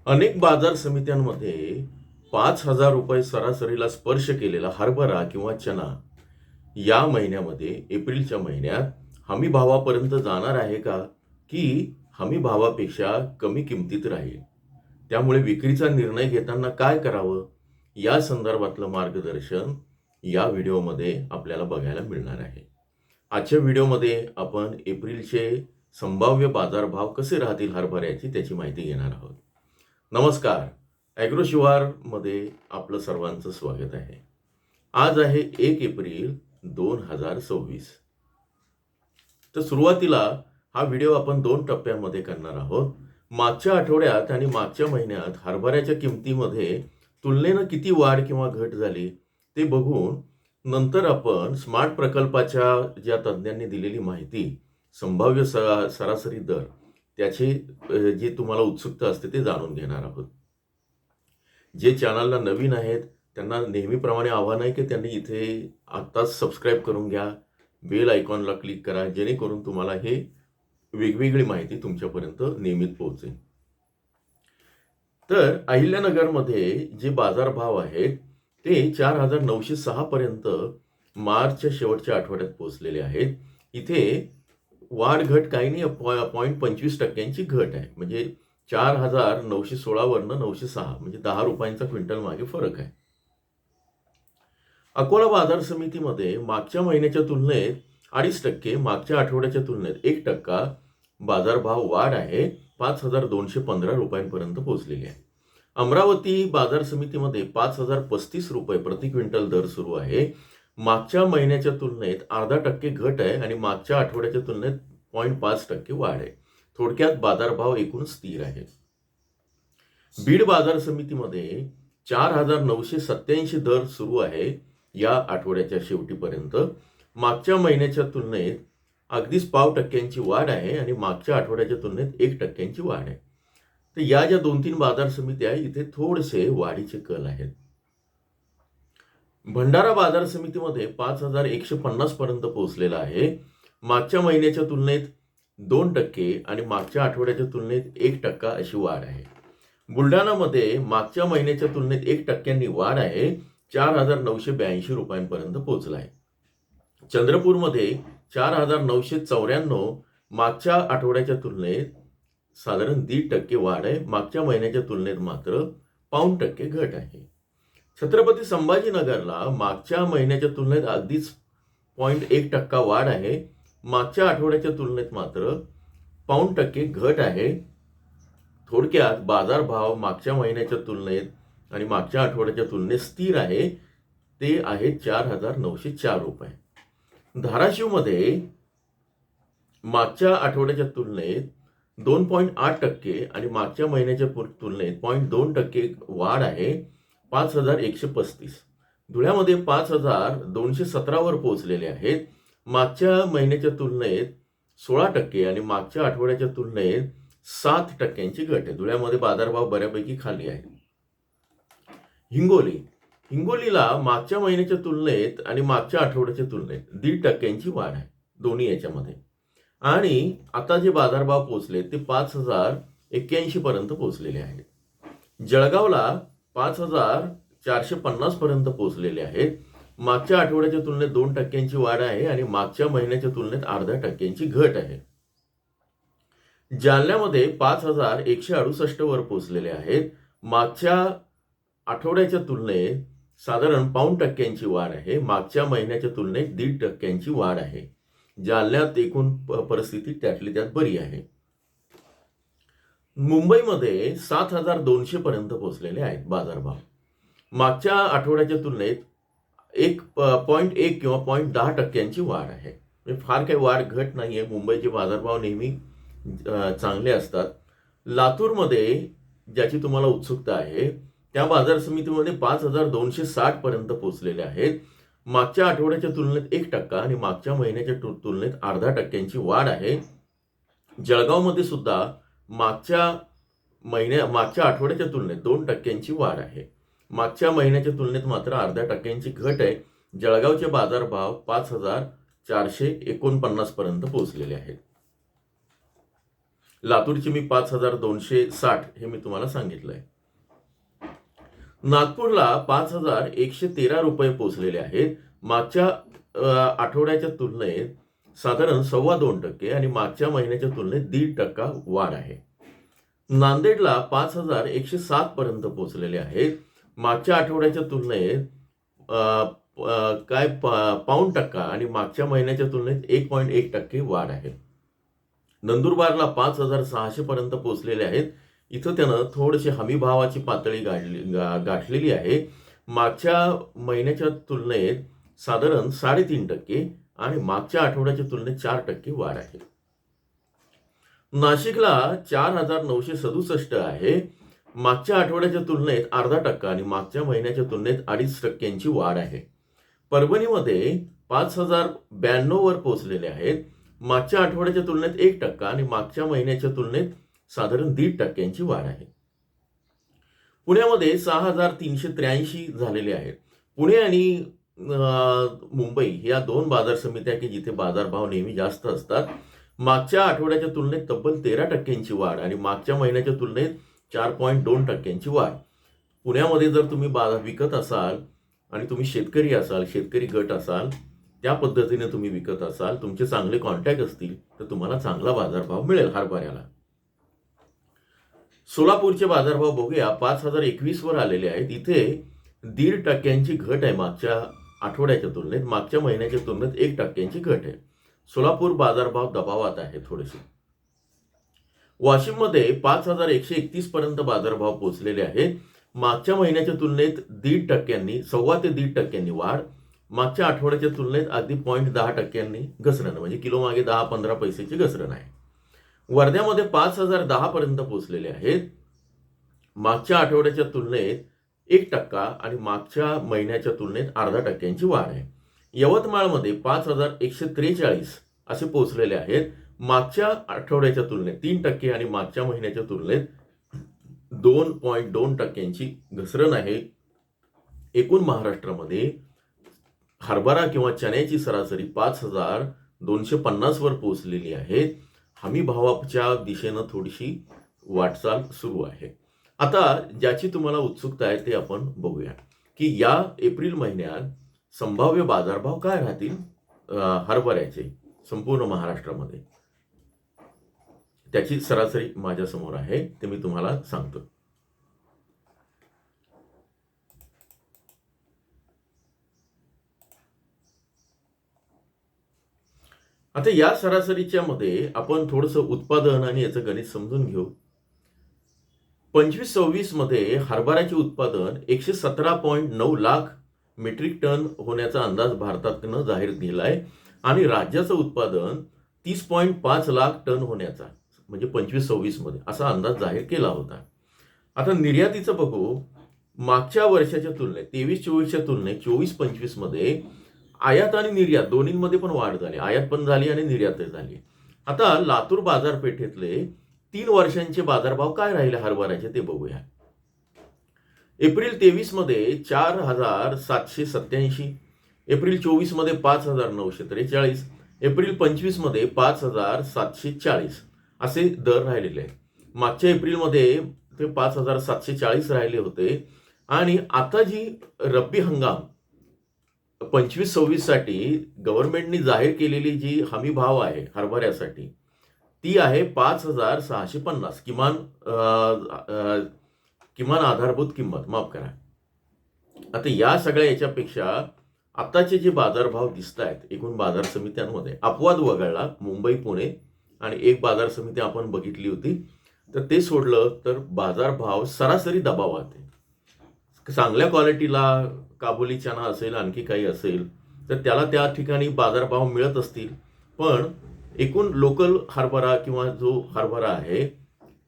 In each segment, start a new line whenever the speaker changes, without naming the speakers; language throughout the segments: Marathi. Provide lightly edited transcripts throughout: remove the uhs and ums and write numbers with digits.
अनेक बाजार समित्यांमध्ये 5,000 रुपये सरासरीला स्पर्श केलेला हरभरा किंवा चना या महिन्यामध्ये एप्रिलच्या महिन्यात हमी भावापर्यंत जाणार आहे का, की हमी भावापेक्षा कमी किमतीत राहील? त्यामुळे विक्रीचा निर्णय घेताना काय करावं, या संदर्भातलं मार्गदर्शन या व्हिडिओमध्ये आपल्याला बघायला मिळणार आहे. आजच्या व्हिडिओमध्ये आपण एप्रिलचे संभाव्य बाजारभाव कसे राहतील हरभऱ्याची त्याची माहिती घेणार आहोत. नमस्कार, ॲग्रो शिवारमध्ये आपलं सर्वांचं स्वागत आहे. आज आहे 1 एप्रिल 2026. तर सुरुवातीला हा व्हिडिओ आपण 2 टप्प्यामध्ये करणार आहोत. मागच्या आठवड्यात आणि मागच्या महिन्यात हरभऱ्याच्या किमतीमध्ये तुलनेनं किती वाढ किंवा घट झाली ते बघून नंतर आपण स्मार्ट प्रकल्पाच्या ज्या तज्ज्ञांनी दिलेली माहिती, संभाव्य सरासरी दर, त्याची जी तुम्हाला उत्सुकता असते ते जाणून घेणार आहोत. जे चॅनलला नवीन आहेत त्यांना नेहमीप्रमाणे आव्हान आहे की त्यांनी इथे आत्ताच सबस्क्राईब करून घ्या, बेल आयकॉनला क्लिक करा, जेणेकरून तुम्हाला हे वेगवेगळी माहिती तुमच्यापर्यंत नियमित पोहोचेल. तर अहिल्यानगरमध्ये जे बाजारभाव आहेत ते 4,906 पर्यंत मार्चच्या शेवटच्या आठवड्यात पोहोचलेले आहेत. इथे वाढ घट काही नाही, 0.25% घट आहे. म्हणजे 4,916 वरनं 906, म्हणजे 10 रुपयांचा क्विंटल मागे फरक आहे. अकोला बाजार समितीमध्ये मागच्या महिन्याच्या तुलनेत 2.5%, मागच्या आठवड्याच्या तुलनेत 1% बाजारभाव वाढ आहे. 5,215 रुपयांपर्यंत पोहोचलेली आहे. अमरावती बाजार समितीमध्ये 5,035 रुपये प्रति क्विंटल दर सुरू आहे. मागच्या महिन्याच्या तुलनेत 0.5% घट आहे आणि मागच्या आठवड्याच्या तुलनेत 0.5% वाढ आहे. थोडक्यात बाजारभाव एकूण स्थिर आहे. बीड बाजार समितीमध्ये 4,987 दर सुरू आहे या आठवड्याच्या शेवटीपर्यंत. मागच्या महिन्याच्या तुलनेत अगदीच 0.5% वाढ आहे आणि मागच्या आठवड्याच्या तुलनेत 1% वाढ आहे. तर या ज्या 2-3 बाजार समिती आहे इथे थोडेसे वाढीचे कल आहेत. भंडारा बाजार समितीमध्ये 5,150 पर्यंत पोहोचलेला आहे. मागच्या महिन्याच्या तुलनेत 2% आणि मागच्या आठवड्याच्या तुलनेत 1% अशी वाढ आहे. बुलढाणामध्ये मागच्या महिन्याच्या तुलनेत 1% वाढ आहे. 4,982 रुपयांपर्यंत पोहोचला आहे. चंद्रपूरमध्ये 4,994 मागच्या आठवड्याच्या तुलनेत साधारण 1.5% वाढ आहे. मागच्या महिन्याच्या तुलनेत मात्र 0.5% घट आहे. छत्रपती संभाजीनगरला मागच्या महिन्याच्या तुलनेत अगदीच 0.1% वाढ आहे. मागच्या आठवड्याच्या तुलनेत मात्र 0.5% घट आहे. थोडक्यात बाजारभाव मागच्या महिन्याच्या तुलनेत आणि मागच्या आठवड्याच्या तुलनेत स्थिर आहे. ते आहे 4,904 रुपये. धाराशिवमध्ये मागच्या आठवड्याच्या तुलनेत 2.8% आणि मागच्या महिन्याच्या तुलनेत 0.2% वाढ आहे. 5,135. धुळ्यामध्ये 5,217 वर पोहोचलेले आहेत. मागच्या महिन्याच्या तुलनेत 16% आणि मागच्या आठवड्याच्या तुलनेत 7% घट आहे. धुळ्यामध्ये बाजारभाव बऱ्यापैकी खाली आहे. हिंगोलीला मागच्या महिन्याच्या तुलनेत आणि मागच्या आठवड्याच्या तुलनेत 1.5% वाढ आहे दोन्ही याच्यामध्ये. आणि आता जे बाजारभाव पोहोचले ते 5,081 पर्यंत पोहोचलेले आहेत. जळगावला 5,450 पर्यंत पोहोचलेले आहेत. मागच्या आठवड्याच्या तुलनेत 2% वाढ आहे आणि मागच्या महिन्याच्या तुलनेत 0.5% घट आहे. जालन्यामध्ये 5,168 वर पोहोचलेले आहेत. मागच्या आठवड्याच्या तुलनेत साधारण 0.5% वाढ आहे. मागच्या महिन्याच्या तुलनेत 1.5% वाढ आहे. जालन्यात एकूण परिस्थिती त्यातली त्यात बरी आहे. मुंबईमध्ये 7,200 पर्यंत पोहोचलेले आहेत बाजारभाव. मागच्या आठवड्याच्या तुलनेत 1.1 किंवा 0.10% वाढ आहे. म्हणजे फार काही वाढ घट नाही आहे. मुंबईचे बाजारभाव नेहमी चांगले असतात. लातूरमध्ये ज्याची तुम्हाला उत्सुकता आहे त्या बाजार समितीमध्ये 5,260 पर्यंत पोहोचलेले आहेत. मागच्या आठवड्याच्या तुलनेत 1% आणि मागच्या महिन्याच्या तुलनेत 0.5% वाढ आहे. जळगावमध्ये सुद्धा मागच्या आठवड्याच्या तुलनेत 2% वाढ आहे. मागच्या महिन्याच्या तुलनेत मात्र 0.5% घट आहे. जळगावचे बाजारभाव 5,449 पर्यंत पोहोचलेले आहेत. लातूरची मी 5,260 हे मी तुम्हाला सांगितलंय. नागपूरला 5,113 रुपये पोहोचलेले आहेत. मागच्या आठवड्याच्या तुलनेत साधारण 2.25% आणि मागच्या महिन्याच्या तुलनेत 1.5% वाढ आहे. नांदेडला 5,107 पर्यंत पोहोचलेले आहेत. मागच्या आठवड्याच्या तुलनेत पाऊण टक्का आणि मागच्या महिन्याच्या तुलनेत 1.1% वाढ आहे. नंदुरबारला 5,600 पर्यंत पोहोचलेले आहेत. इथं त्यानं थोडीशी हमी भावाची पातळी गाठलेली आहे. मागच्या महिन्याच्या तुलनेत साधारण 3.5% आणि मागच्या आठवड्याच्या तुलनेत 4% वाढ आहे. नाशिकला 4,967 आहे. मागच्या आठवड्याच्या तुलनेत 0.5% आणि मागच्या महिन्याच्या तुलनेत 2.5% वाढ आहे. परभणीमध्ये 5,092 वर पोहोचलेले आहेत. मागच्या आठवड्याच्या तुलनेत 1% आणि मागच्या महिन्याच्या तुलनेत साधारण 1.5% वाढ आहे. पुण्यामध्ये 6,383 झालेले आहेत. पुणे आणि मुंबई या 2 बाजार समित्या की जिथे बाजारभाव नेहमी जास्त असतात. मागच्या आठवड्याच्या तुलनेत तब्बल 13% वाढ आणि मागच्या महिन्याच्या तुलनेत 4.2% वाढ. पुण्यामध्ये जर तुम्ही विकत असाल आणि तुम्ही शेतकरी असाल, शेतकरी गट असाल, त्या पद्धतीने तुम्ही विकत असाल, तुमचे चांगले कॉन्टॅक्ट असतील तर तुम्हाला चांगला बाजारभाव मिळेल हरभऱ्याला. सोलापूरचे बाजारभाव बघूया. 5,021 वर आलेले आहेत. इथे 1.5% घट आहे मागच्या आठवड्याच्या तुलनेत. मागच्या महिन्याच्या तुलनेत 1% घट आहे. सोलापूर बाजारभाव दबावात आहे थोडेसे. वाशिममध्ये 5,131 पर्यंत बाजारभाव पोहोचलेले आहेत. मागच्या महिन्याच्या तुलनेत 1.5%, 1.25 ते 1.5% वाढ. मागच्या आठवड्याच्या तुलनेत अगदी 0.10% घसरण, म्हणजे किलो मागे 10-15 पैशाची घसरण आहे. वर्ध्यामध्ये 5,010 पर्यंत पोहोचलेले आहेत. मागच्या आठवड्याच्या तुलनेत 1% आणि मागच्या महिन्याच्या तुलनेत 0.5% वाढ आहे. यवतमाळमध्ये 5,143 असे पोहोचलेले आहेत. मागच्या आठवड्याच्या तुलनेत 3% आणि मागच्या महिन्याच्या तुलनेत 2.2% घसरण आहे. एकूण महाराष्ट्रामध्ये हरभरा किंवा चण्याची सरासरी 5,250 वर पोहोचलेली आहे. हमी भावाच्या दिशेनं थोडीशी वाटचाल सुरू आहे. आता ज्याची तुम्हाला उत्सुकता आहे ते आपण बघूया की या एप्रिल महिन्यात संभाव्य बाजारभाव काय राहतील हरभऱ्याचे संपूर्ण महाराष्ट्रामध्ये. त्याची सरासरी माझ्यासमोर आहे, ते मी तुम्हाला सांगतो. आता या सरासरीच्या मध्ये आपण थोडंसं उत्पादन आणि याचं गणित समजून घेऊ. 25-26 मध्ये हरभऱ्याचे उत्पादन 117.9 लाख मेट्रिक टन होण्याचा अंदाज भारतातनं जाहीर केलाय आणि राज्याचं उत्पादन 30.5 लाख टन होण्याचा, म्हणजे 25-26 मध्ये असा अंदाज जाहीर केला होता. आता निर्यातीचं बघू. मागच्या वर्षाच्या तुलनेत 23-24च्या तुलनेत 24-25 मध्ये आयात आणि निर्यात दोन्हींमध्ये पण वाढ झाली. आयात पण झाली आणि निर्यातही झाली. आता लातूर बाजारपेठेतले 3 वर्षांचे बाजारभाव काय राहिले हरभऱ्याचे ते बघूया. एप्रिल 23 मध्ये 4,787, एप्रिल 24 मध्ये 5,943, एप्रिल 25 मध्ये 5,740 असे दर राहिलेले आहेत. मागच्या एप्रिलमध्ये ते 5,740 राहिले होते आणि आता जी रब्बी हंगाम 25-26 साठी गव्हर्नमेंटनी जाहीर केलेली जी हमी भाव आहे हरभऱ्यासाठी ती आहे 5,650 किमान आधारभूत किंमत, माफ करा. आता या सगळ्या याच्यापेक्षा आताचे जे बाजारभाव दिसत आहेत एकूण बाजार समित्यांमध्ये अपवाद वगळला मुंबई, पुणे आणि एक बाजार समिती आपण बघितली होती, तर ते सोडलं तर बाजारभाव सरासरी दबावात आहे. चांगल्या क्वालिटीला काबुली चना असेल, आणखी काही असेल तर त्याला त्या ठिकाणी बाजारभाव मिळत असतील, पण एकूण लोकल हरभरा किंवा जो हरभरा आहे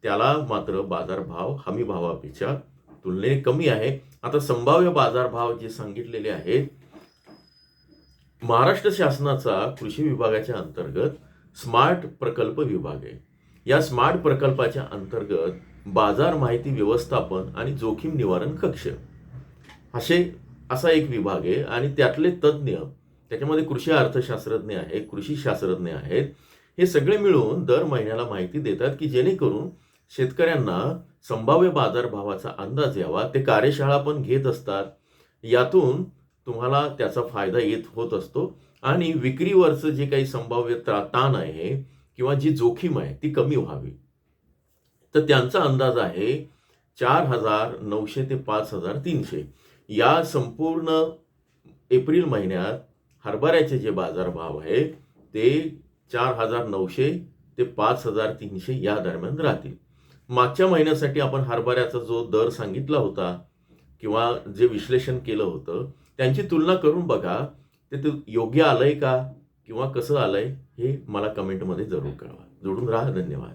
त्याला मात्र बाजारभाव हमी भावापेक्षा तुलनेने कमी आहे. आता संभाव्य बाजारभाव जे सांगितलेले आहेत, महाराष्ट्र शासनाचा कृषी विभागाच्या अंतर्गत स्मार्ट प्रकल्प विभाग आहे. या स्मार्ट प्रकल्पाच्या अंतर्गत बाजार माहिती व्यवस्थापन आणि जोखीम निवारण कक्ष असा एक विभाग आहे आणि त्यातले तज्ज्ञ त्याच्यामध्ये कृषी अर्थशास्त्रज्ञ आहेत, कृषी शास्त्रज्ञ आहेत. हे सगळे मिळून दर महिन्याला माहिती देतात की जेणेकरून शेतकऱ्यांना संभाव्य बाजारभावाचा अंदाज यावा. ते कार्यशाळा पण घेत असतात. यातून तुम्हाला त्याचा फायदा होत असतो आणि विक्रीवरचं जे काही संभाव्य ताण आहे किंवा जी जोखीम आहे ती कमी व्हावी. तर त्यांचा अंदाज आहे 4,900 ते 5,300. या संपूर्ण एप्रिल महिन्यात हरभऱ्याचे जे बाजारभाव आहे ते 4,900 ते 5,300 या दरम्यान राहतील. मागच्या महिन्यासाठी आपण हरभऱ्याचा जो दर सांगितला होता किंवा जे विश्लेषण केलं होतं त्यांची तुलना करून बघा. ते योग्य आलंय का किंवा कसं आलंय हे मला कमेंटमध्ये जरूर कळवा. जोडून राहा. धन्यवाद.